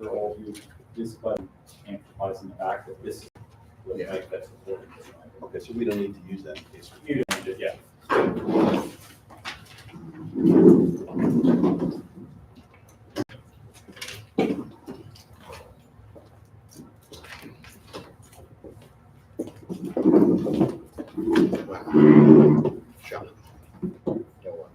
for all of you, this budget amplifies in the back that this is what makes that supported. Okay, so we don't need to use that in case. You don't need it, yeah. Wow. Shot. Don't worry.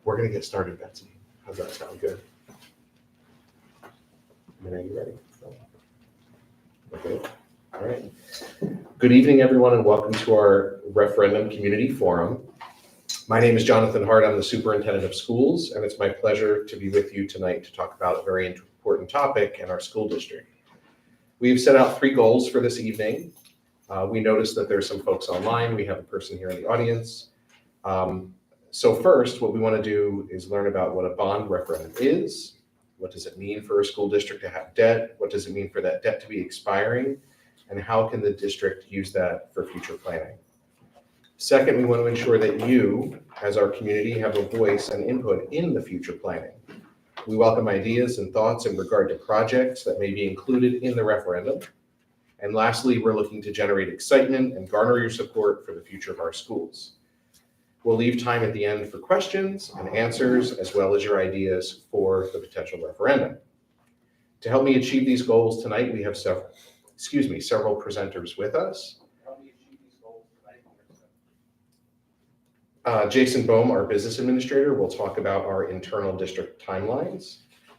We're going to get started, Betsy. How's that sound? Good. Are you ready? Okay. All right. Good evening, everyone, and welcome to our Referendum Community Forum. My name is Jonathan Hart. I'm the Superintendent of Schools, and it's my pleasure to be with you tonight to talk about a very important topic in our school district. We've set out 3 goals for this evening. We noticed that there's some folks online. We have a person here in the audience. So first, what we want to do is learn about what a bond referendum is. What does it mean for a school district to have debt? What does it mean for that debt to be expiring? And how can the district use that for future planning? Second, we want to ensure that you, as our community, have a voice and input in the future planning. We welcome ideas and thoughts in regard to projects that may be included in the referendum. And lastly, we're looking to generate excitement and garner your support for the future of our schools. We'll leave time at the end for questions and answers, as well as your ideas for the potential referendum. To help me achieve these goals tonight, we have several presenters with us. Jason Bohm, our business administrator, will talk about our internal district timelines.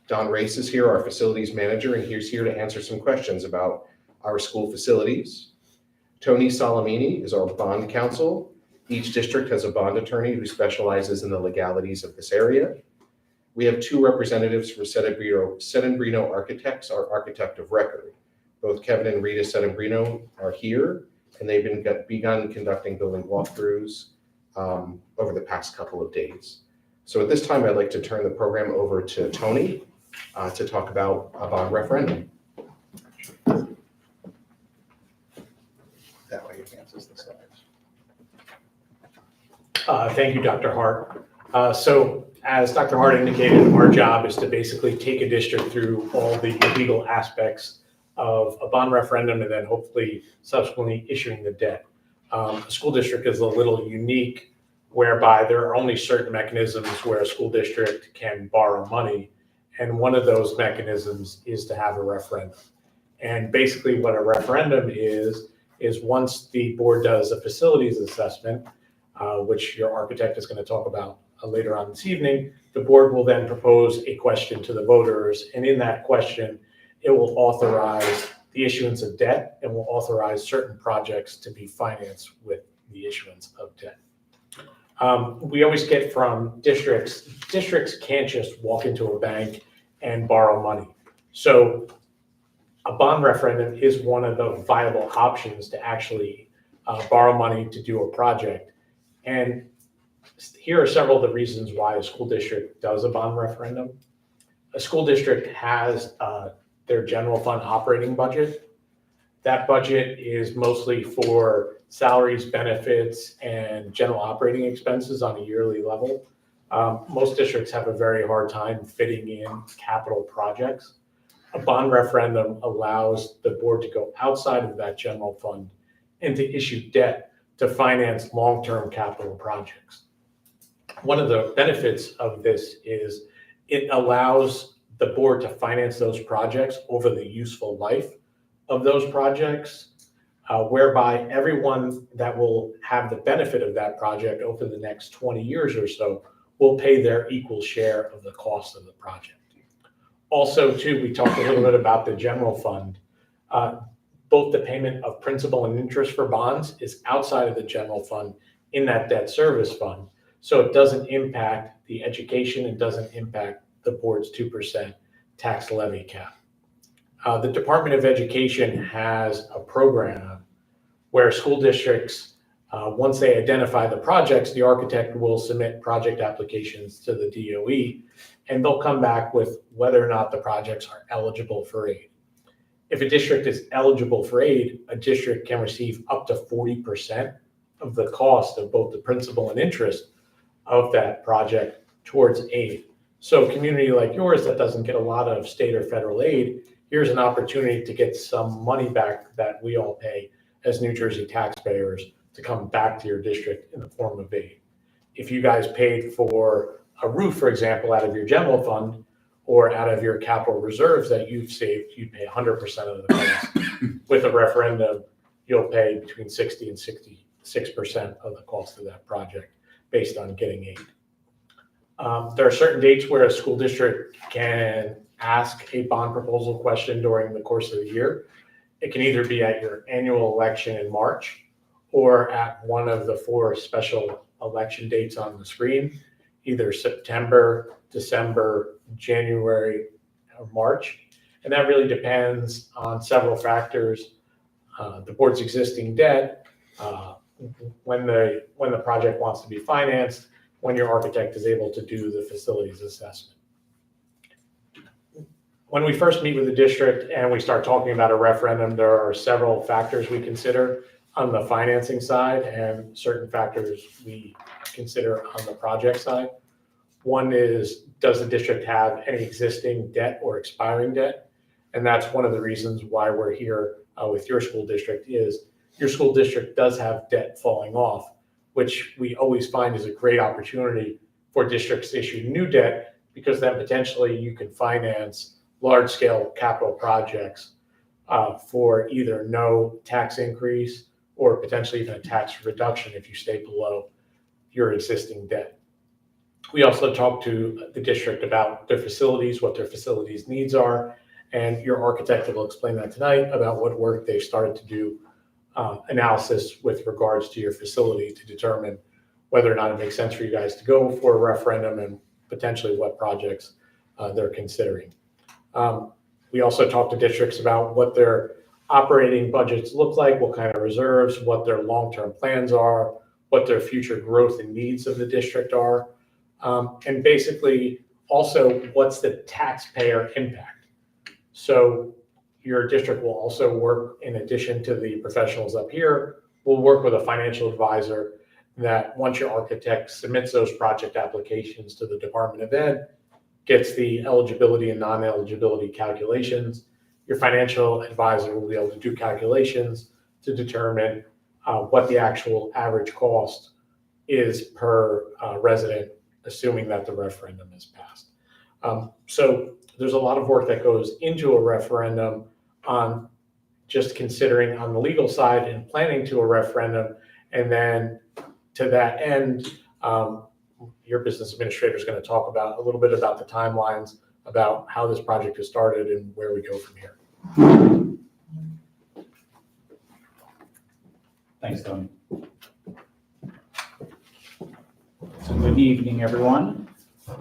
Don Race is here, our facilities manager, and he's here to answer some questions about our school facilities. Tony Salamini is our bond counsel. Each district has a bond attorney who specializes in the legalities of this area. We have 2 representatives from Settembrino Architects, our architect of record. Both Kevin and Rita Settembrino are here, and they've begun conducting building walkthroughs over the past couple of days. So at this time, I'd like to turn the program over to Tony to talk about a bond referendum. That way advances the slides. Thank you, Dr. Hart. So as Dr. Hart indicated, our job is to basically take a district through all the legal aspects of a bond referendum and then hopefully subsequently issuing the debt. A school district is a little unique whereby there are only certain mechanisms where a school district can borrow money. And one of those mechanisms is to have a referendum. And basically what a referendum is once the board does a facilities assessment, which your architect is going to talk about later on this evening, the board will then propose a question to the voters. And in that question, it will authorize the issuance of debt and will authorize certain projects to be financed with the issuance of debt. We always get from districts can't just walk into a bank and borrow money. So a bond referendum is one of the viable options to actually borrow money to do a project. And here are several of the reasons why a school district does a bond referendum. A school district has their general fund operating budget. That budget is mostly for salaries, benefits, and general operating expenses on a yearly level. Most districts have a very hard time fitting in capital projects. A bond referendum allows the board to go outside of that general fund and to issue debt to finance long-term capital projects. One of the benefits of this is it allows the board to finance those projects over the useful life of those projects, whereby everyone that will have the benefit of that project over the next 20 years or so will pay their equal share of the cost of the project. Also, too, we talked a little bit about the general fund. Both the payment of principal and interest for bonds is outside of the general fund in that debt service fund. So it doesn't impact the education and doesn't impact the board's 2% tax levy cap. The Department of Education has a program where school districts, once they identify the projects, the architect will submit project applications to the DOE, and they'll come back with whether or not the projects are eligible for aid. If a district is eligible for aid, a district can receive up to 40% of the cost of both the principal and interest of that project towards aid. So a community like yours that doesn't get a lot of state or federal aid, here's an opportunity to get some money back that we all pay as New Jersey taxpayers to come back to your district in the form of aid. If you guys paid for a roof, for example, out of your general fund or out of your capital reserves that you've saved, you'd pay 100% of the cost. With a referendum, you'll pay between 60 and 66% of the cost of that project based on getting aid. There are certain dates where a school district can ask a bond proposal question during the course of the year. It can either be at your annual election in March or at one of the 4 special election dates on the screen, either September, December, January, or March. And that really depends on several factors: the board's existing debt, when the project wants to be financed, when your architect is able to do the facilities assessment. When we first meet with the district and we start talking about a referendum, there are several factors we consider on the financing side and certain factors we consider on the project side. One is, does the district have any existing debt or expiring debt? And that's one of the reasons why we're here with your school district, is your school district does have debt falling off, which we always find is a great opportunity for districts to issue new debt, because then potentially you can finance large-scale capital projects for either no tax increase or potentially even a tax reduction if you stay below your existing debt. We also talked to the district about their facilities, what their facilities needs are, and your architect will explain that tonight about what work they've started to do, analysis with regards to your facility to determine whether or not it makes sense for you guys to go for a referendum and potentially what projects they're considering. We also talked to districts about what their operating budgets look like, what kind of reserves, what their long-term plans are, what their future growth and needs of the district are, and basically also what's the taxpayer impact. So your district will also work, in addition to the professionals up here, will work with a financial advisor that once your architect submits those project applications to the Department of Ed, gets the eligibility and non-eligibility calculations, your financial advisor will be able to do calculations to determine what the actual average cost is per resident, assuming that the referendum is passed. So there's a lot of work that goes into a referendum on just considering on the legal side and planning to a referendum. And then to that end, your business administrator is going to talk about a little bit about the timelines, about how this project has started and where we go from here. Thanks, Tony. So good evening, everyone.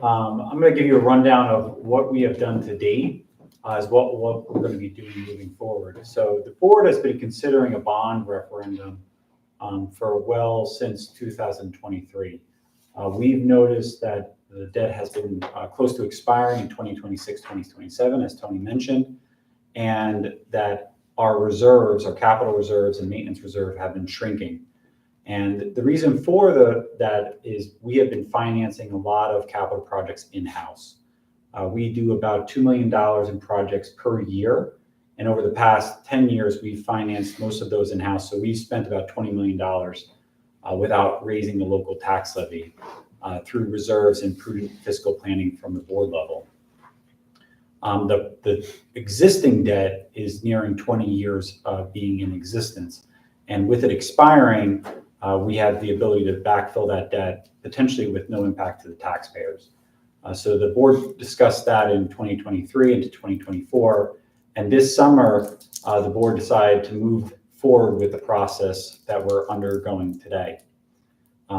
I'm going to give you a rundown of what we have done to date, as what we're going to be doing moving forward. So the board has been considering a bond referendum for since 2023. We've noticed that the debt has been close to expiring in 2026, 2027, as Tony mentioned. and that our reserves, our capital reserves and maintenance reserve have been shrinking. And the reason for that is we have been financing a lot of capital projects in-house. We do about $2 million in projects per year. And over the past 10 years, we've financed most of those in-house. So we've spent about $20 million without raising the local tax levy through reserves and prudent fiscal planning from the board level. The existing debt is nearing 20 years of being in existence. And with it expiring, we have the ability to backfill that debt, potentially with no impact to the taxpayers. So the board discussed that in 2023 into 2024. And this summer, the board decided to move forward with the process that we're undergoing today.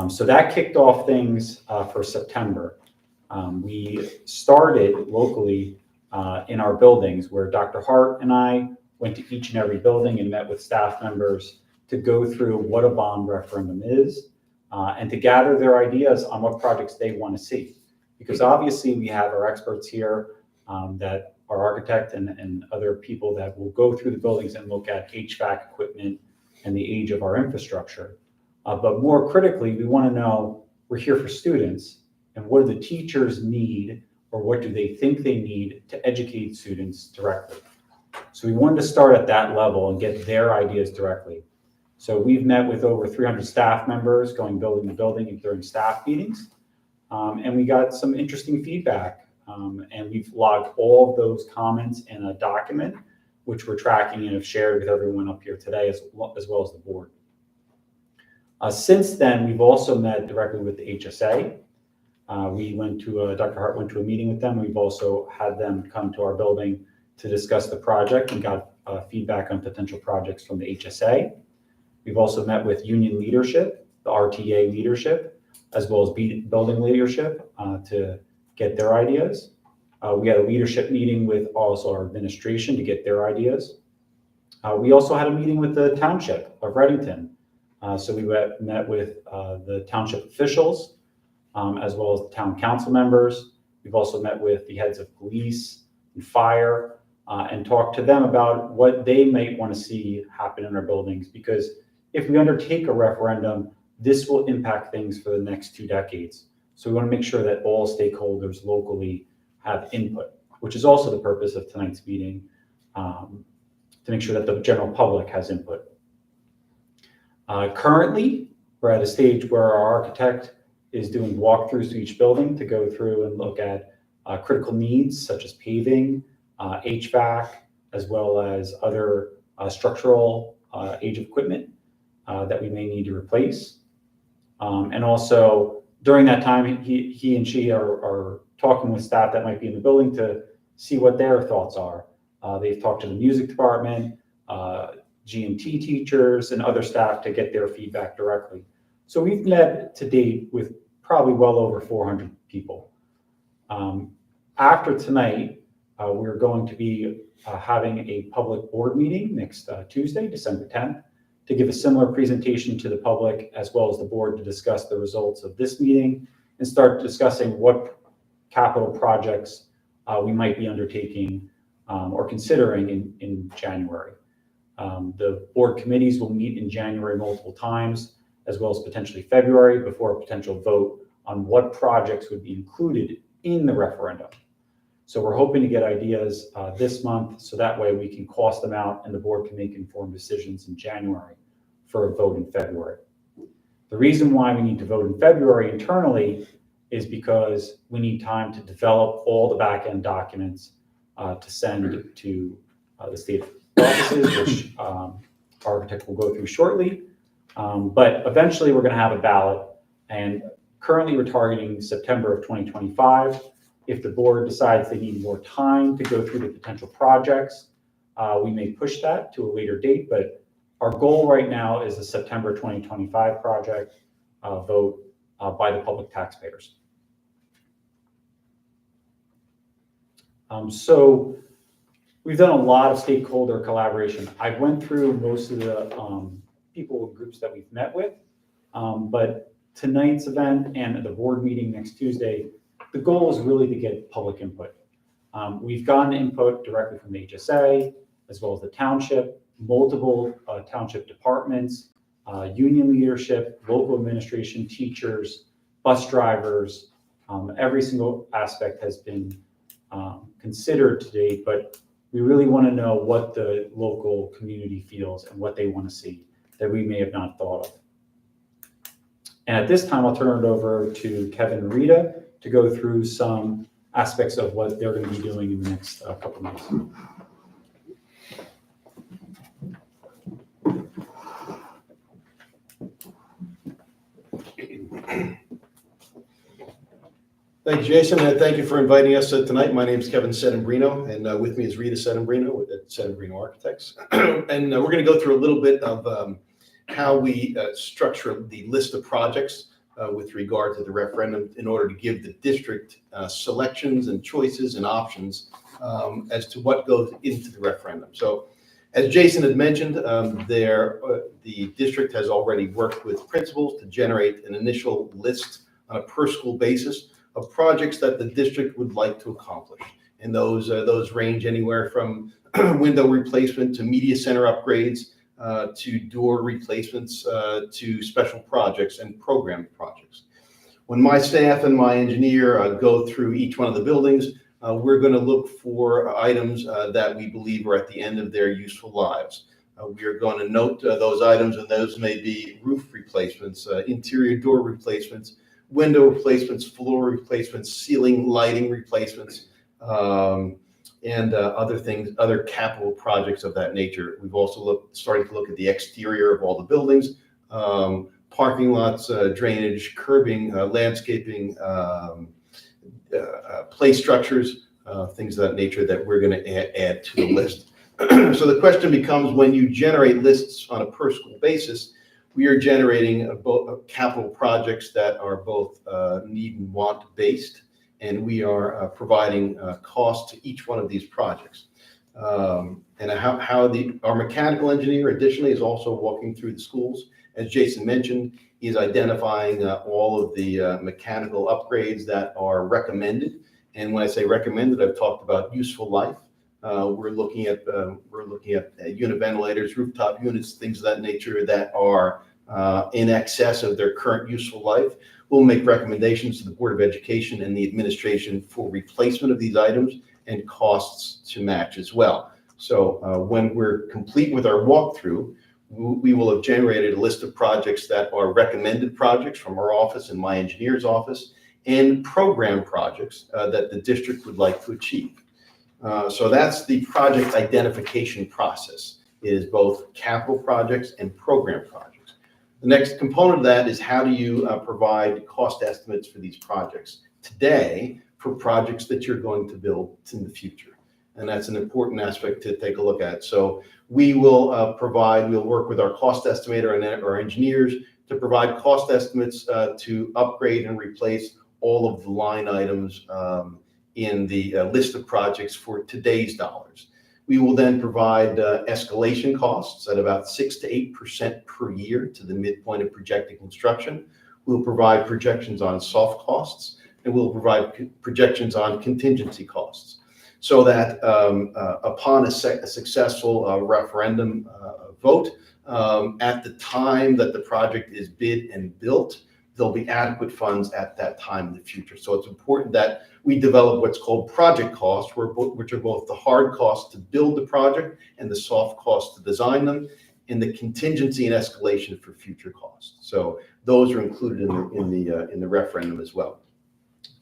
So that kicked off things for September. We started locally in our buildings, where Dr. Hart and I went to each and every building and met with staff members to go through what a bond referendum is and to gather their ideas on what projects they want to see. Because obviously we have our experts here that our architect and other people that will go through the buildings and look at HVAC equipment and the age of our infrastructure. But more critically, we want to know, we're here for students, and what do the teachers need, or what do they think they need to educate students directly? So we wanted to start at that level and get their ideas directly. So we've met with over 300 staff members, going building to building and during staff meetings. And we got some interesting feedback. And we've logged all of those comments in a document, which we're tracking and have shared with everyone up here today, as well as the board. Since then, we've also met directly with the HSA. We went to, Dr. Hart went to a meeting with them. We've also had them come to our building to discuss the project and got feedback on potential projects from the HSA. We've also met with union leadership, the RTA leadership, as well as building leadership to get their ideas. We had a leadership meeting with also our administration to get their ideas. We also had a meeting with the township of Reddington. So we met with the township officials, as well as the town council members. We've also met with the heads of police and fire and talked to them about what they might want to see happen in our buildings. Because if we undertake a referendum, this will impact things for the next 2 decades. So we want to make sure that all stakeholders locally have input, which is also the purpose of tonight's meeting, to make sure that the general public has input. Currently, we're at a stage where our architect is doing walkthroughs to each building to go through and look at critical needs such as paving, HVAC, as well as other structural age of equipment that we may need to replace. And also during that time, he and she are talking with staff that might be in the building to see what their thoughts are. They've talked to the music department, G&T teachers, and other staff to get their feedback directly. So we've met to date with probably well over 400 people. After tonight, we're going to be having a public board meeting next Tuesday, December 10th, to give a similar presentation to the public as well as the board to discuss the results of this meeting and start discussing what capital projects we might be undertaking or considering in January. The board committees will meet in January multiple times, as well as potentially February, before a potential vote on what projects would be included in the referendum. So we're hoping to get ideas this month, so that way we can cost them out and the board can make informed decisions in January for a vote in February. The reason why we need to vote in February internally is because we need time to develop all the back-end documents to send to the state offices, which our architect will go through shortly. But eventually we're going to have a ballot, and currently we're targeting September of 2025. If the board decides they need more time to go through the potential projects, we may push that to a later date, but our goal right now is the September 2025 project vote by the public taxpayers. So we've done a lot of stakeholder collaboration. I went through most of the people and groups that we've met with, but tonight's event and the board meeting next Tuesday, the goal is really to get public input. We've gotten input directly from the HSA, as well as the township, multiple township departments, union leadership, local administration, teachers, bus drivers. Every single aspect has been considered to date, but we really want to know what the local community feels and what they want to see that we may have not thought of. And at this time, I'll turn it over to Kevin and Rita to go through some aspects of what they're going to be doing in the next couple of months. Thank you, Jason, and thank you for inviting us tonight. My name is Kevin Sedembrino, and with me is Rita Sedembrino at Sedembrino Architects. And we're going to go through a little bit of how we structure the list of projects with regard to the referendum in order to give the district selections and choices and options as to what goes into the referendum. So as Jason had mentioned, the district has already worked with principals to generate an initial list on a per school basis of projects that the district would like to accomplish. And those range anywhere from window replacement to media center upgrades, to door replacements, to special projects and program projects. When my staff and my engineer go through each one of the buildings, we're going to look for items that we believe are at the end of their useful lives. We are going to note those items, and those may be roof replacements, interior door replacements, window replacements, floor replacements, ceiling lighting replacements, and other things, other capital projects of that nature. We've also started to look at the exterior of all the buildings, parking lots, drainage, curbing, landscaping, play structures, things of that nature that we're going to add to the list. So the question becomes, when you generate lists on a per school basis, we are generating capital projects that are both need and want based, and we are providing cost to each one of these projects. And our mechanical engineer additionally is also walking through the schools. As Jason mentioned, he's identifying all of the mechanical upgrades that are recommended. And when I say recommended, I've talked about useful life. We're looking at unit ventilators, rooftop units, things of that nature that are in excess of their current useful life. We'll make recommendations to the Board of Education and the administration for replacement of these items and costs to match as well. So when we're complete with our walkthrough, we will have generated a list of projects that are recommended projects from our office and my engineer's office, and program projects that the district would like to achieve. So that's the project identification process. It is both capital projects and program projects. The next component of that is, how do you provide cost estimates for these projects today for projects that you're going to build in the future? And that's an important aspect to take a look at. So we will we'll work with our cost estimator and our engineers to provide cost estimates to upgrade and replace all of the line items in the list of projects for today's dollars. We will then provide escalation costs at about 6 to 8% per year to the midpoint of projected construction. We'll provide projections on soft costs, and we'll provide projections on contingency costs, so that upon a successful referendum vote, at the time that the project is bid and built, there'll be adequate funds at that time in the future. So it's important that we develop what's called project costs, which are both the hard costs to build the project and the soft costs to design them, and the contingency and escalation for future costs. So those are included in the referendum as well.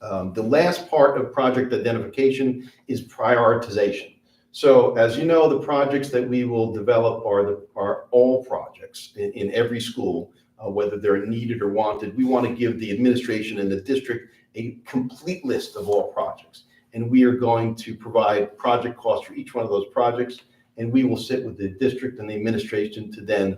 The last part of project identification is prioritization. So as you know, the projects that we will develop are all projects in every school, whether they're needed or wanted. We want to give the administration and the district a complete list of all projects. And we are going to provide project costs for each one of those projects. And we will sit with the district and the administration to then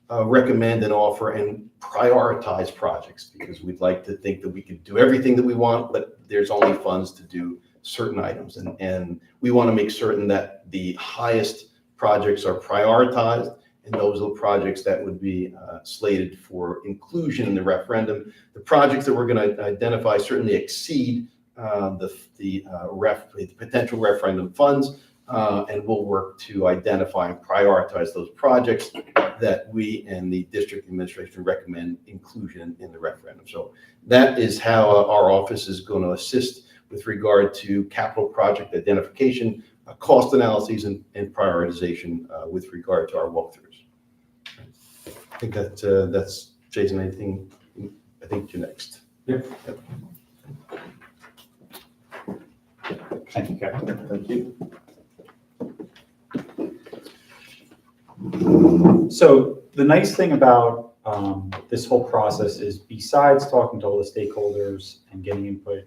recommend and offer and prioritize projects, because we'd like to think that we could do everything that we want, but there's only funds to do certain items. And we want to make certain that the highest projects are prioritized, and those are the projects that would be slated for inclusion in the referendum. The projects that we're going to identify certainly exceed the potential referendum funds, and we'll work to identify and prioritize those projects that we and the district administration recommend inclusion in the referendum. So that is how our office is going to assist with regard to capital project identification, cost analyses, and prioritization with regard to our walkthroughs. I think that's Jason. Anything? I think you're next. Yep. Thank you, Kevin. Thank you. So the nice thing about this whole process is, besides talking to all the stakeholders and getting input,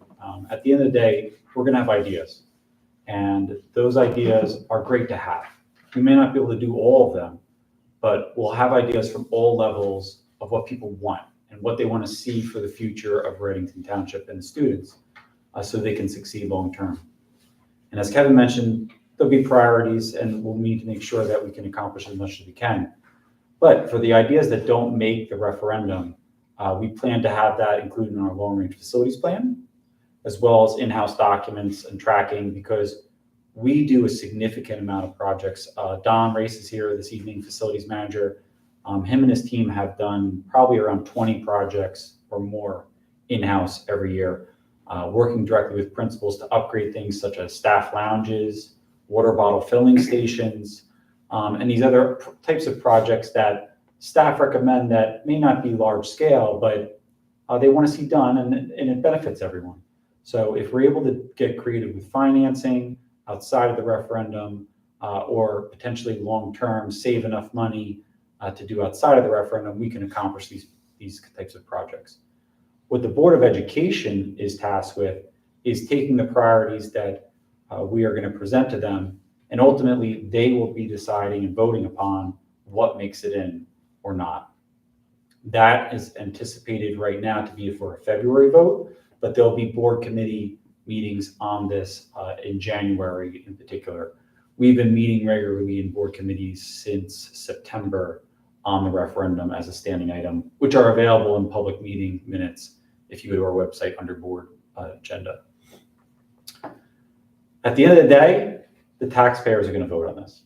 at the end of the day, we're going to have ideas. And those ideas are great to have. We may not be able to do all of them, but we'll have ideas from all levels of what people want and what they want to see for the future of Reddington Township and the students, so they can succeed long term. And as Kevin mentioned, there'll be priorities, and we'll need to make sure that we can accomplish as much as we can. But for the ideas that don't make the referendum, we plan to have that included in our long-range facilities plan, as well as in-house documents and tracking, because we do a significant amount of projects. Don Race is here this evening, facilities manager. Him and his team have done probably around 20 projects or more in-house every year, working directly with principals to upgrade things such as staff lounges, water bottle filling stations, and these other types of projects that staff recommend that may not be large scale, but they want to see done, and it benefits everyone. So if we're able to get creative with financing outside of the referendum, or potentially long-term save enough money to do outside of the referendum, we can accomplish these types of projects. What the Board of Education is tasked with is taking the priorities that we are going to present to them, and ultimately they will be deciding and voting upon what makes it in or not. That is anticipated right now to be for a February vote, but there'll be board committee meetings on this in January in particular. We've been meeting regularly in board committees since September on the referendum as a standing item, which are available in public meeting minutes if you go to our website under board agenda. At the end of the day, the taxpayers are going to vote on this.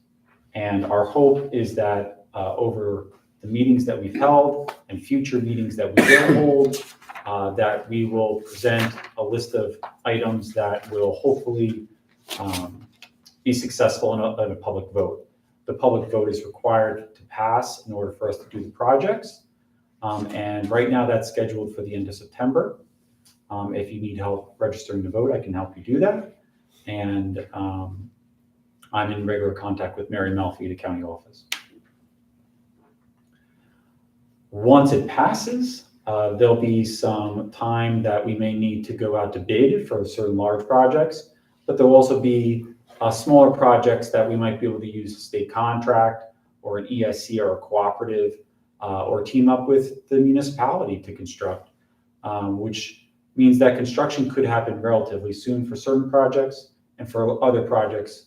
And our hope is that over the meetings that we've held and future meetings that we will hold, that we will present a list of items that will hopefully be successful in a public vote. The public vote is required to pass in order for us to do the projects. And right now that's scheduled for the end of September. If you need help registering to vote, I can help you do that. And I'm in regular contact with Mary Melfi, the county office. Once it passes, there'll be some time that we may need to go out to bid for certain large projects, but there'll also be smaller projects that we might be able to use a state contract or an ESC or a cooperative, or team up with the municipality to construct, which means that construction could happen relatively soon for certain projects, and for other projects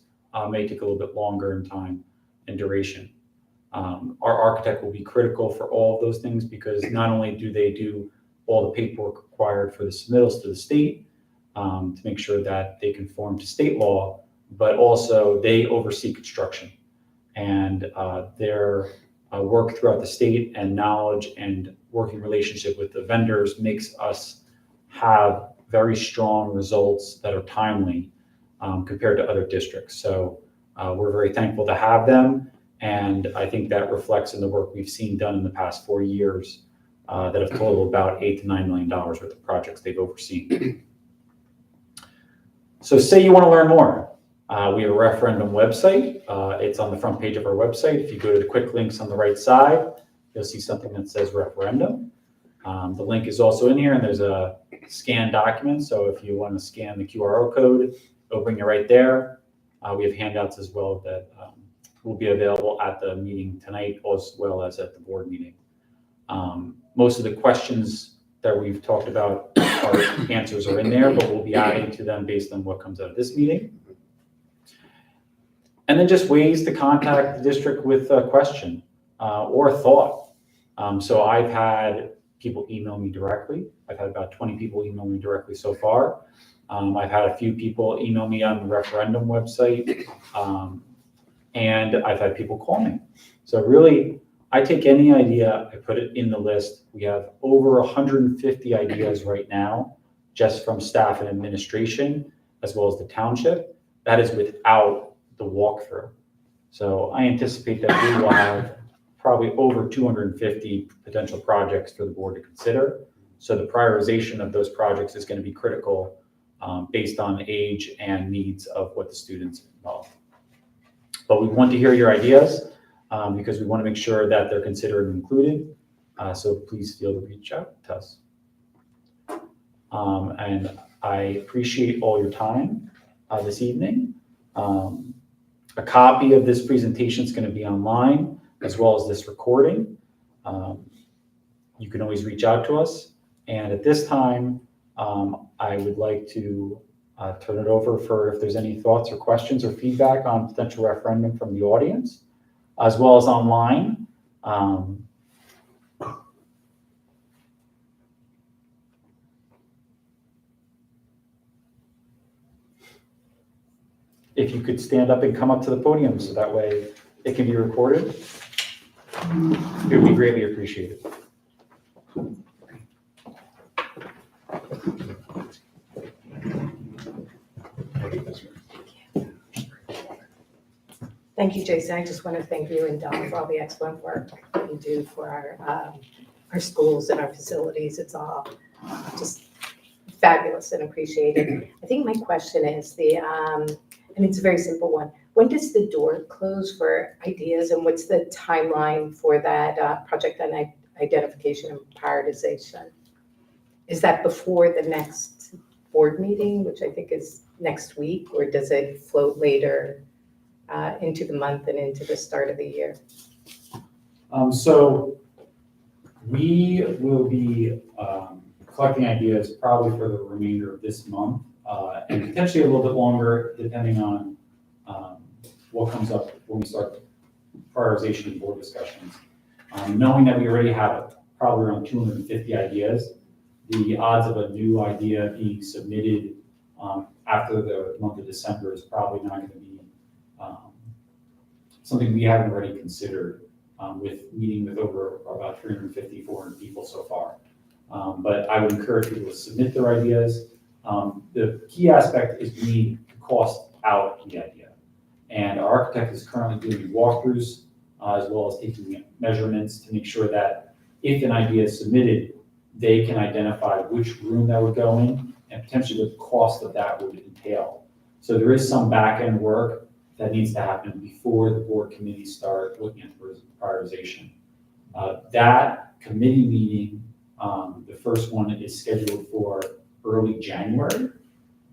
may take a little bit longer in time and duration. Our architect will be critical for all of those things, because not only do they do all the paperwork required for the submittals to the state to make sure that they conform to state law, but also they oversee construction, and their work throughout the state and knowledge and working relationship with the vendors makes us have very strong results that are timely compared to other districts. So we're very thankful to have them. And I think that reflects in the work we've seen done in the past 4 years that have totaled about $8 to $9 million worth of projects they've overseen. So say you want to learn more. We have a referendum website. It's on the front page of our website. If you go to the quick links on the right side, you'll see something that says referendum. The link is also in here, and there's a scan document. So if you want to scan the QR code, it'll bring you right there. We have handouts as well that will be available at the meeting tonight, as well as at the board meeting. Most of the questions that we've talked about, our answers are in there, but we'll be adding to them based on what comes out of this meeting. And then just ways to contact the district with a question or a thought. So I've had people email me directly. I've had about 20 people email me directly so far. I've had a few people email me on the referendum website, and I've had people call me. So really, I take any idea, I put it in the list. We have over 150 ideas right now, just from staff and administration, as well as the township. That is without the walkthrough. So I anticipate that we will have probably over 250 potential projects for the board to consider. So the prioritization of those projects is going to be critical based on age and needs of what the students involved. But we want to hear your ideas because we want to make sure that they're considered and included. So please feel to reach out to us. And I appreciate all your time this evening. A copy of this presentation is going to be online, as well as this recording. You can always reach out to us. And at this time, I would like to turn it over for if there's any thoughts or questions or feedback on potential referendum from the audience, as well as online. If you could stand up and come up to the podium so that way it can be recorded, it would be greatly appreciated. Thank you, Jason. I just want to thank you and Don for all the excellent work that you do for our schools and our facilities. It's all just fabulous and appreciated. I think my question is and it's a very simple one. When does the door close for ideas, and what's the timeline for that project identification and prioritization? Is that before the next board meeting, which I think is next week, or does it float later into the month and into the start of the year? So we will be collecting ideas probably for the remainder of this month, and potentially a little bit longer, depending on what comes up when we start prioritization and board discussions. Knowing that we already have probably around 250 ideas, the odds of a new idea being submitted after the month of December is probably not going to be something we haven't already considered with meeting with over about 350, 400 people so far. But I would encourage people to submit their ideas. The key aspect is we need to cost out the idea. And our architect is currently doing walkthroughs as well as taking measurements to make sure that if an idea is submitted, they can identify which room that would go in and potentially what the cost of that would entail. So there is some back-end work that needs to happen before the board committees start looking at the prioritization. That committee meeting, the first one is scheduled for early January.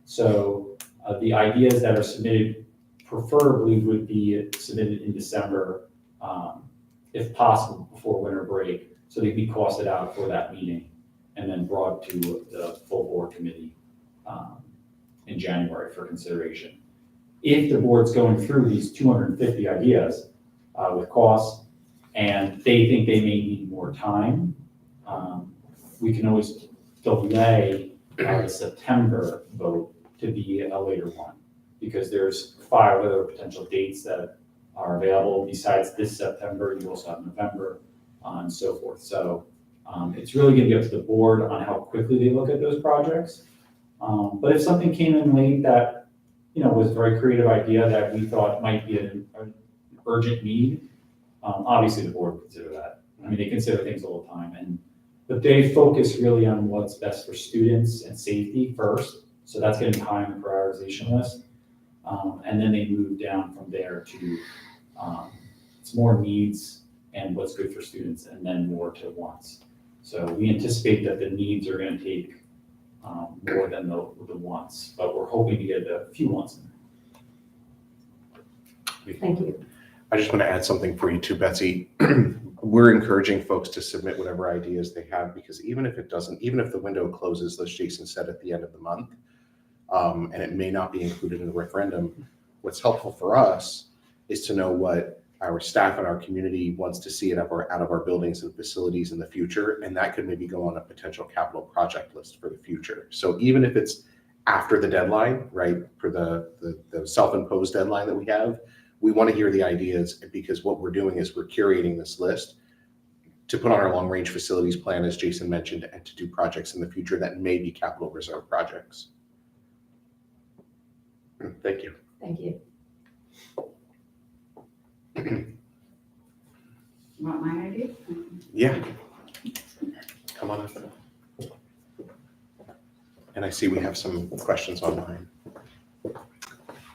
So the ideas that are submitted preferably would be submitted in December, if possible, before winter break. So they'd be costed out for that meeting and then brought to the full board committee in January for consideration. If the board's going through these 250 ideas with costs and they think they may need more time, we can always delay the September vote to be a later one, because there's 5 other potential dates that are available besides this September. You also have November and so forth. So it's really going to be up to the board on how quickly they look at those projects. But if something came in late that was a very creative idea that we thought might be an urgent need, obviously the board would consider that. I mean, they consider things all the time, but they focus really on what's best for students and safety first. So that's getting high on the prioritization list. And then they move down from there to it's more needs and what's good for students, and then more to wants. So we anticipate that the needs are going to take more than the wants, but we're hoping to get a few wants in there. Thank you. I just want to add something for you too, Betsy. We're encouraging folks to submit whatever ideas they have, because even if the window closes, as Jason said, at the end of the month, and it may not be included in the referendum, what's helpful for us is to know what our staff and our community wants to see out of our buildings and facilities in the future, and that could maybe go on a potential capital project list for the future. So even if it's after the deadline, right, for the self-imposed deadline that we have. We want to hear the ideas, because what we're doing is we're curating this list to put on our long-range facilities plan, as Jason mentioned, and to do projects in the future that may be capital reserve projects. Thank you. Thank you. You want my idea? Yeah. Come on up. And I see we have some questions online.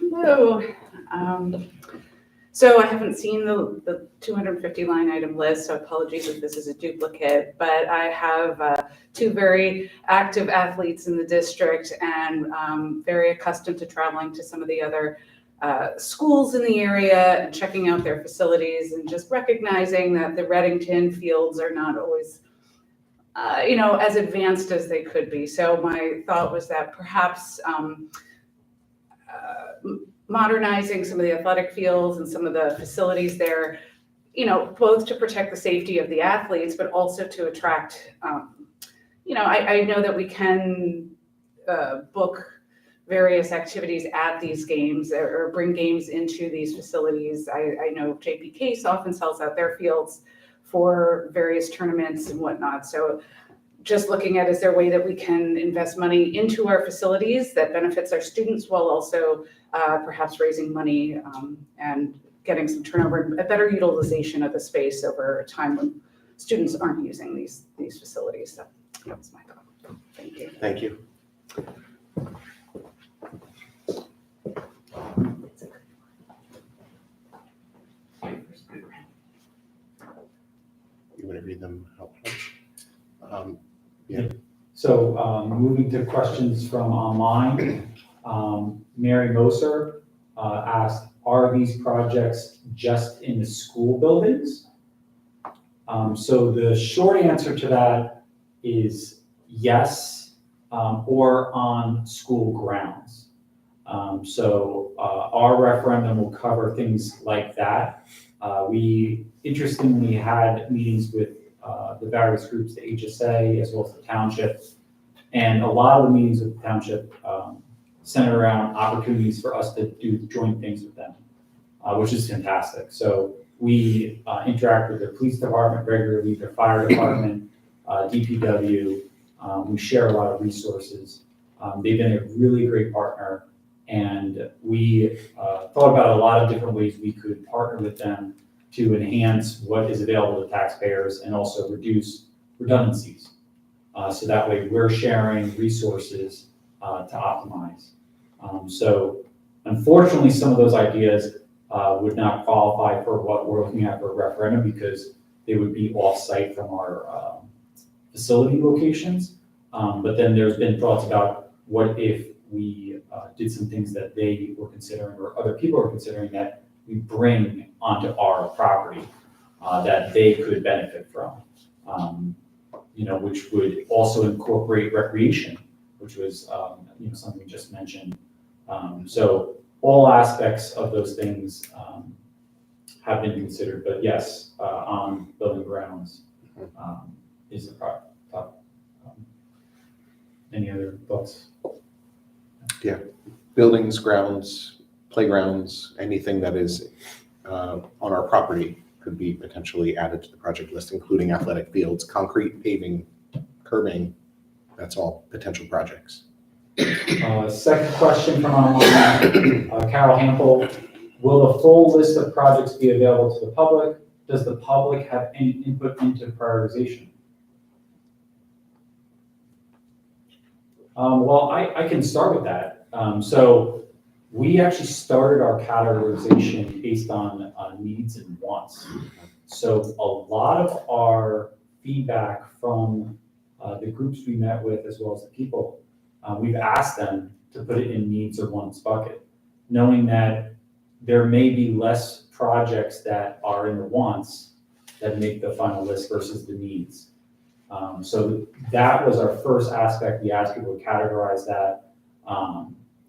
Hello. So I haven't seen the 250 line item list, so apologies if this is a duplicate, but I have two very active athletes in the district and very accustomed to traveling to some of the other schools in the area and checking out their facilities, and just recognizing that the Reddington fields are not always as advanced as they could be. So my thought was that perhaps modernizing some of the athletic fields and some of the facilities there, both to protect the safety of the athletes, but also to attract, I know that we can book various activities at these games or bring games into these facilities. I know JP Case often sells out their fields for various tournaments and whatnot. So just looking at, is there a way that we can invest money into our facilities that benefits our students while also perhaps raising money and getting some turnover and a better utilization of the space over a time when students aren't using these facilities. So that was my thought. Thank you. Thank you. You want to read them out loud? Yeah. So moving to questions from online, Mary Moser asked, are these projects just in the school buildings? So the short answer to that is yes, or on school grounds. So our referendum will cover things like that. We interestingly had meetings with the various groups, the HSA, as well as the township. And a lot of the meetings with the township center around opportunities for us to do joint things with them, which is fantastic. So we interact with their police department regularly, their fire department, DPW. We share a lot of resources. They've been a really great partner, and we thought about a lot of different ways we could partner with them to enhance what is available to taxpayers and also reduce redundancies. So that way we're sharing resources to optimize. So unfortunately, some of those ideas would not qualify for what we're looking at for a referendum because they would be off-site from our facility locations. But then there's been thoughts about what if we did some things that they were considering or other people are considering that we bring onto our property that they could benefit from, which would also incorporate recreation, which was something we just mentioned. So all aspects of those things have been considered, but yes, on building grounds is the top. Any other thoughts? Yeah, buildings, grounds, playgrounds, anything that is on our property could be potentially added to the project list, including athletic fields, concrete, paving, curbing. That's all potential projects. Second question from online, Carol Hampel. Will the full list of projects be available to the public? Does the public have any input into prioritization? Well, I can start with that. So we actually started our categorization based on needs and wants. So a lot of our feedback from the groups we met with, as well as the people, we've asked them to put it in needs or wants bucket, knowing that there may be less projects that are in the wants that make the final list versus the needs. So that was our first aspect. We asked people to categorize that,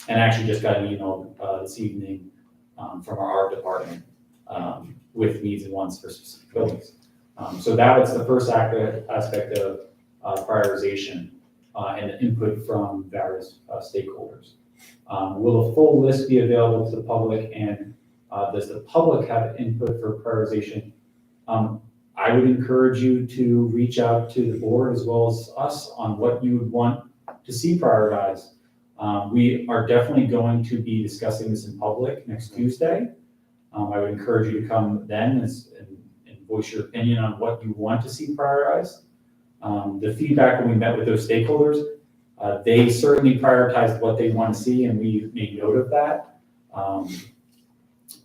and actually just got an email this evening from our art department with needs and wants for specific buildings. So that was the first aspect of prioritization. and the input from various stakeholders. Will a full list be available to the public, and does the public have input for prioritization? I would encourage you to reach out to the board as well as us on what you would want to see prioritized. We are definitely going to be discussing this in public next Tuesday. I would encourage you to come then and voice your opinion on what you want to see prioritized. The feedback when we met with those stakeholders, they certainly prioritized what they want to see, and we made note of that.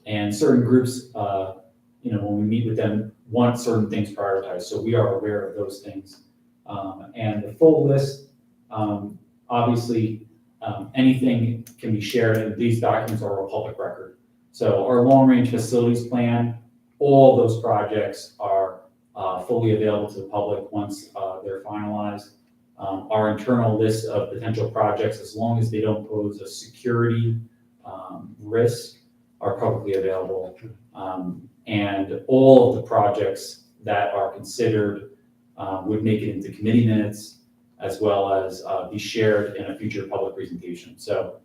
And certain groups, when we meet with them, want certain things prioritized, so we are aware of those things. And the full list, obviously, anything can be shared, and these documents are a public record. So our long-range facilities plan, all those projects are fully available to the public once they're finalized. Our internal list of potential projects, as long as they don't pose a security risk, are publicly available. And all of the projects that are considered would make it into committee minutes, as well as be shared in a future public presentation. So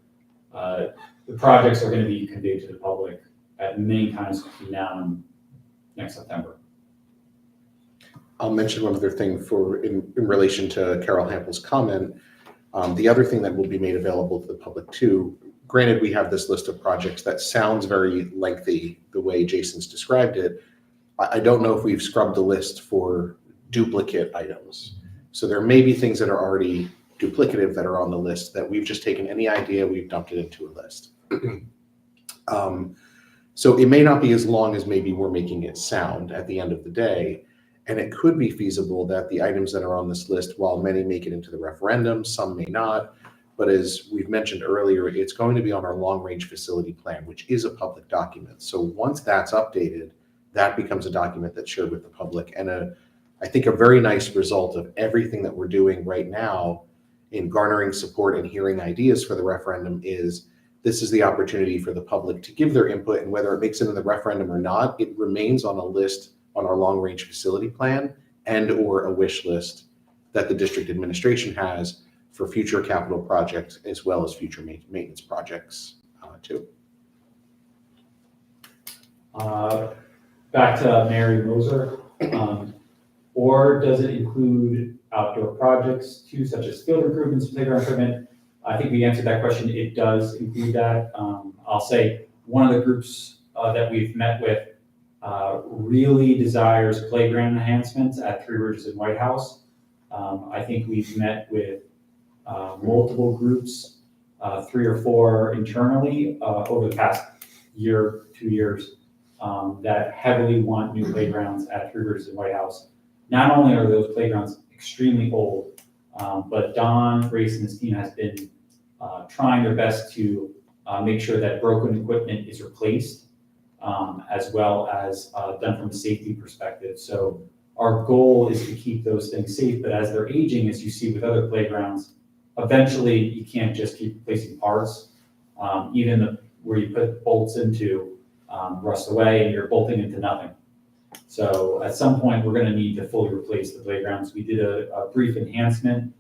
the projects are going to be conveyed to the public at many times between now and next September. I'll mention one other thing in relation to Carol Hampel's comment. The other thing that will be made available to the public too, granted we have this list of projects that sounds very lengthy the way Jason's described it. I don't know if we've scrubbed the list for duplicate items. So there may be things that are already duplicative that are on the list that we've just taken any idea, we've dumped it into a list. So it may not be as long as maybe we're making it sound at the end of the day. And it could be feasible that the items that are on this list, while many make it into the referendum, some may not. But as we've mentioned earlier, it's going to be on our long-range facility plan, which is a public document. So once that's updated, that becomes a document that's shared with the public. And I think a very nice result of everything that we're doing right now in garnering support and hearing ideas for the referendum is this is the opportunity for the public to give their input, and whether it makes it in the referendum or not, it remains on a list on our long-range facility plan and or a wish list that the district administration has for future capital projects as well as future maintenance projects too. Back to Mary Moser, or does it include outdoor projects too, such as field improvements, playground equipment? I think we answered that question. It does include that. I'll say one of the groups that we've met with really desires playground enhancements at Three Ridges and White House. I think we've met with multiple groups, 3 or 4 internally over the past year, 2 years, that heavily want new playgrounds at Three Ridges and White House. Not only are those playgrounds extremely old, but Don Grace and his team has been trying their best to make sure that broken equipment is replaced, as well as done from a safety perspective. So our goal is to keep those things safe, but as they're aging, as you see with other playgrounds, eventually you can't just keep replacing parts. Even where you put bolts into rust away and you're bolting into nothing. So at some point, we're going to need to fully replace the playgrounds. We did a brief enhancement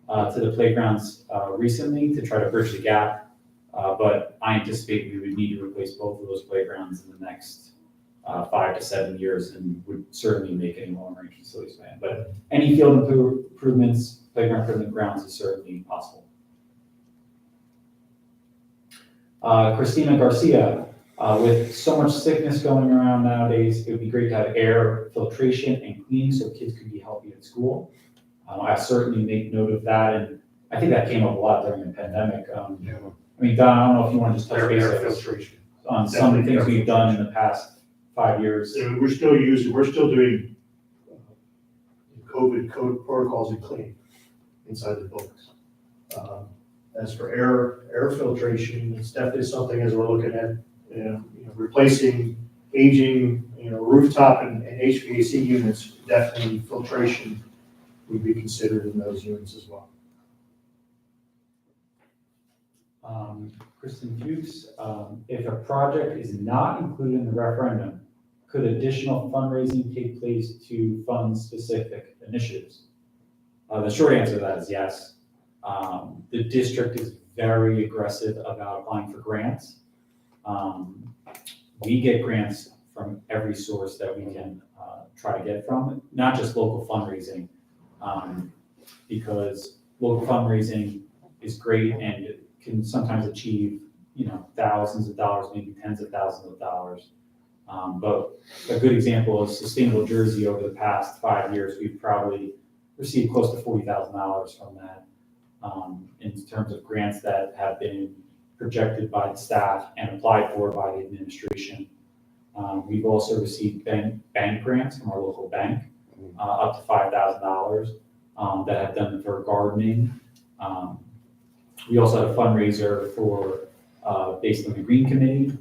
to the playgrounds recently to try to bridge the gap, but I anticipate we would need to replace both of those playgrounds in the next 5 to 7 years, and would certainly make any long-range facilities plan. But any field improvements, playground improvement grounds is certainly possible. Christina Garcia, with so much sickness going around nowadays, it would be great to have air filtration and cleaning so kids could be healthy at school. I certainly make note of that, and I think that came up a lot during the pandemic. I mean, Don, I don't know if you want to just touch base on some of the things we've done in the past 5 years. We're still doing COVID code protocols and cleaning inside the buildings. As for air filtration, it's definitely something as we're looking at, replacing aging, rooftop and HVAC units. Definitely filtration would be considered in those units as well. Kristen Fuchs, if a project is not included in the referendum, could additional fundraising take place to fund specific initiatives? The short answer to that is yes. The district is very aggressive about applying for grants. We get grants from every source that we can try to get from, not just local fundraising, because local fundraising is great and it can sometimes achieve, thousands of dollars, maybe tens of thousands of dollars. But a good example is Sustainable Jersey. Over the past 5 years, we've probably received close to $40,000 from that in terms of grants that have been projected by the staff and applied for by the administration. We've also received bank grants from our local bank, up to $5,000 that have done for gardening. We also had a fundraiser for, based on the Green Committee,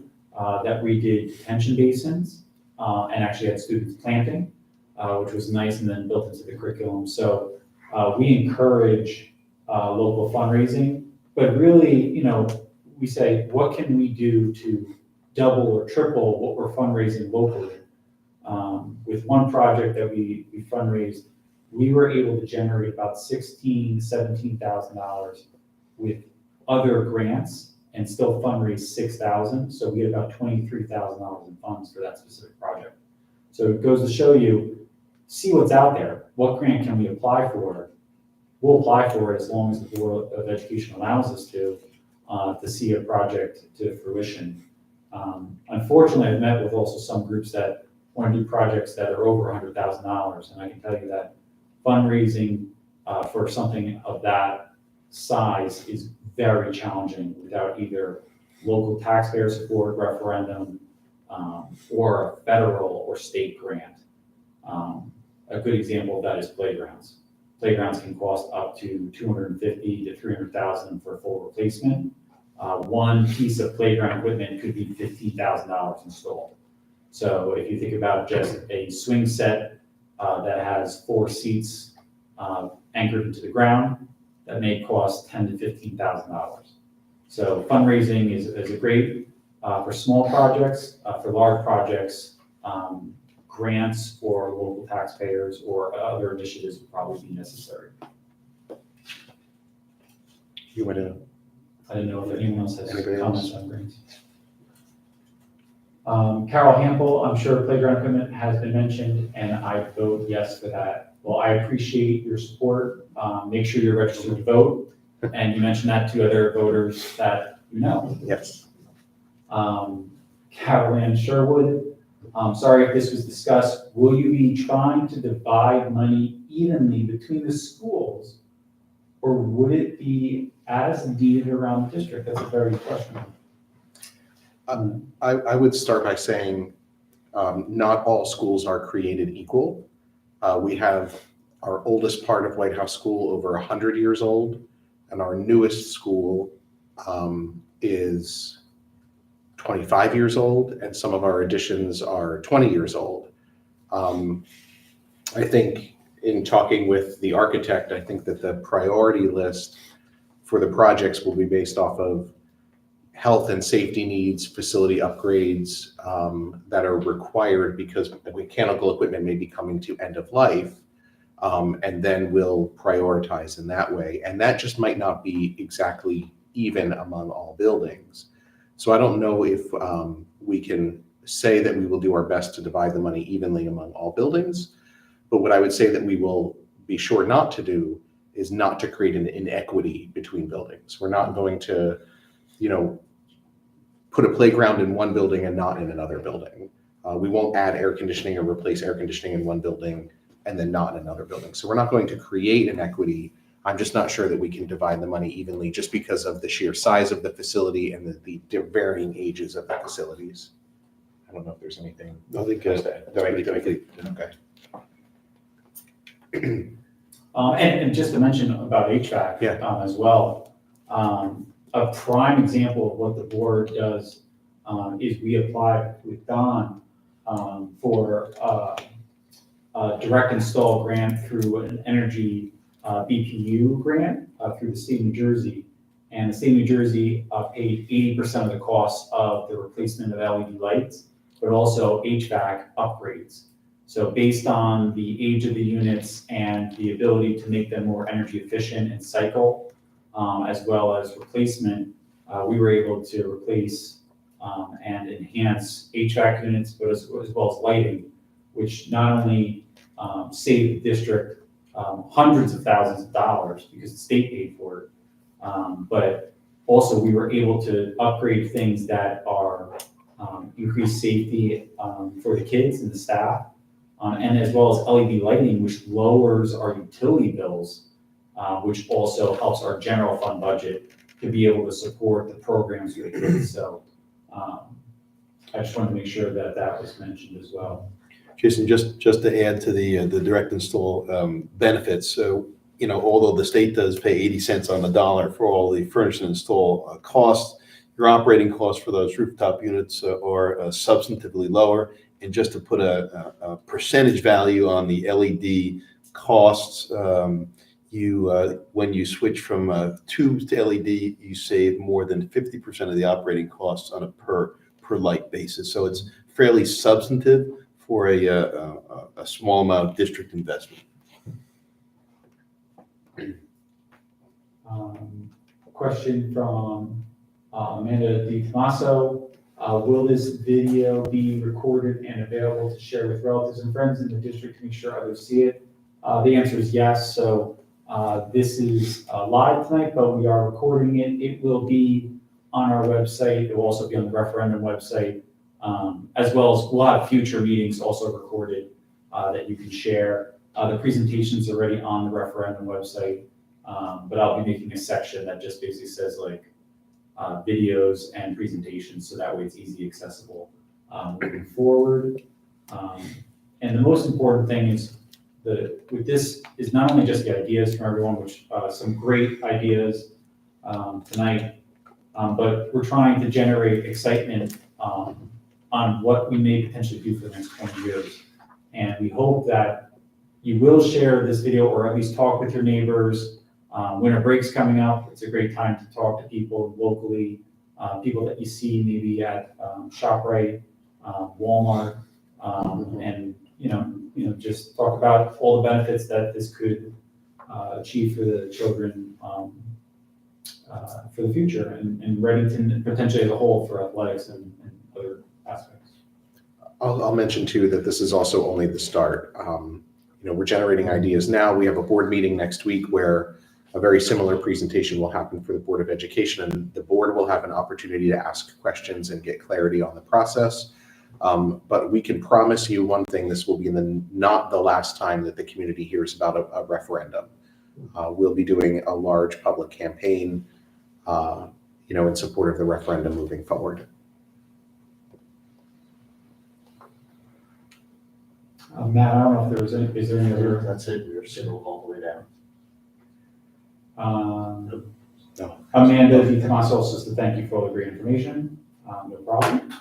that we did detention basins and actually had students planting, which was nice and then built into the curriculum. So we encourage local fundraising, but really, we say, what can we do to double or triple what we're fundraising locally? With one project that we fundraised, we were able to generate about $16,000 to $17,000 with other grants and still fundraise $6,000. So we had about $23,000 in funds for that specific project. So it goes to show you, see what's out there. What grant can we apply for? We'll apply for it as long as the Board of Education allows us to see a project to fruition. Unfortunately, I've met with also some groups that want to do projects that are over $100,000, and I can tell you that fundraising for something of that size is very challenging without either local taxpayer support, referendum, or a federal or state grant. A good example of that is playgrounds. Playgrounds can cost up to $250,000 to $300,000 for a full replacement. One piece of playground equipment could be $15,000 installed. So if you think about just a swing set that has 4 seats anchored into the ground, that may cost $10,000 to $15,000. So fundraising is a great for small projects. For large projects, grants or local taxpayers or other initiatives would probably be necessary. You want to? I don't know if anyone else has Anybody comments else? on grants. Carol Hampel, I'm sure playground equipment has been mentioned, and I vote yes for that. Well, I appreciate your support. Make sure you're registered to vote, and you mentioned that to other voters that you know. Yes. Carol Ann Sherwood, sorry if this was discussed. Will you be trying to divide money evenly between the schools, or would it be as needed around the district? That's a very good question. I would start by saying not all schools are created equal. We have our oldest part of White House School over 100 years old, and our newest school is 25 years old, and some of our additions are 20 years old. I think in talking with the architect, I think that the priority list for the projects will be based off of health and safety needs, facility upgrades that are required because the mechanical equipment may be coming to end of life, and then we'll prioritize in that way. And that just might not be exactly even among all buildings. So I don't know if we can say that we will do our best to divide the money evenly among all buildings, but what I would say that we will be sure not to do is not to create an inequity between buildings. We're not going to, put a playground in one building and not in another building. We won't add air conditioning or replace air conditioning in one building and then not in another building. So we're not going to create an equity. I'm just not sure that we can divide the money evenly just because of the sheer size of the facility and the varying ages of the facilities. I don't know if there's anything. I think Okay. And just to mention about HVAC as well, a prime example of what the board does is we applied with Don for a direct install grant through an energy BPU grant through the state of New Jersey. And the state of New Jersey paid 80% of the cost of the replacement of LED lights, but also HVAC upgrades. So based on the age of the units and the ability to make them more energy efficient and cycle, as well as replacement, we were able to replace and enhance HVAC units, but as well as lighting, which not only saved the district hundreds of thousands of dollars because the state paid for it, but also we were able to upgrade things that are increased safety for the kids and the staff, and as well as LED lighting, which lowers our utility bills, which also helps our general fund budget to be able to support the programs for the kids. So I just wanted to make sure that that was mentioned as well. Jason, just to add to the direct install benefits, so, you know, although the state does pay 80 cents on the dollar for all the furnish and install costs, your operating costs for those rooftop units are substantively lower. And just to put a percentage value on the LED costs, when you switch from tubes to LED, you save more than 50% of the operating costs on a per light basis. So it's fairly substantive for a small amount of district investment. Question from Amanda Di Tomaso. Will this video be recorded and available to share with relatives and friends in the district to make sure others see it? The answer is yes. So this is live tonight, but we are recording it. It will be on our website. It will also be on the referendum website, as well as we'll have future meetings also recorded that you can share. The presentation's already on the referendum website, but I'll be making a section that just basically says like videos and presentations, so that way it's easy accessible moving forward. And the most important thing is with this is not only just the ideas from everyone, which some great ideas tonight, but we're trying to generate excitement on what we may potentially do for the next 20 years. And we hope that you will share this video or at least talk with your neighbors. Winter break's coming up. It's a great time to talk to people locally, people that you see maybe at ShopRite, Walmart, and just talk about all the benefits that this could achieve for the children for the future, and Reddington and potentially as a whole for athletics and other aspects. I'll mention too that this is also only the start. We're generating ideas now. We have a board meeting next week where a very similar presentation will happen for the Board of Education, and the board will have an opportunity to ask questions and get clarity on the process. But we can promise you one thing: this will be not the last time that the community hears about a referendum. We'll be doing a large public campaign, in support of the referendum moving forward. Matt, I don't know if there was is there any other? That's it, we're still all the way down. No. Amanda Di Tomaso also says to thank you for all the great information. No problem.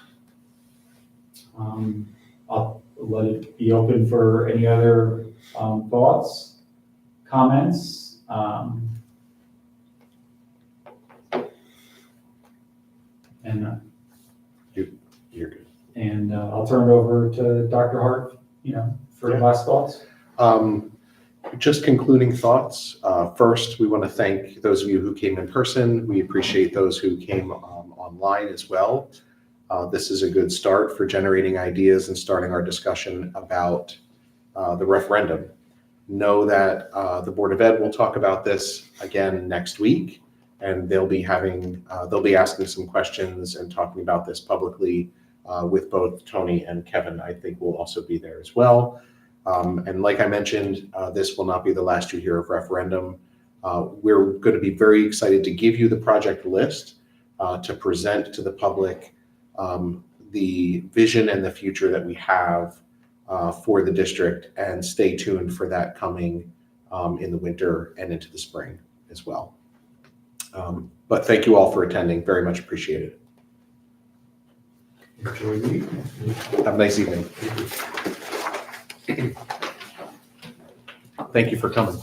I'll let it be open for any other thoughts, comments. You're good. And I'll turn it over to Dr. Hart, for last thoughts. Just concluding thoughts. First, we want to thank those of you who came in person. We appreciate those who came online as well. This is a good start for generating ideas and starting our discussion about the referendum. Know that the Board of Ed will talk about this again next week, and they'll be asking some questions and talking about this publicly with both Tony and Kevin. I think will also be there as well. And like I mentioned, this will not be the last you hear of referendum. We're going to be very excited to give you the project list to present to the public the vision and the future that we have for the district, and stay tuned for that coming in the winter and into the spring as well. But thank you all for attending. Very much appreciated. Enjoy the evening. Have a nice evening. Thank you for coming.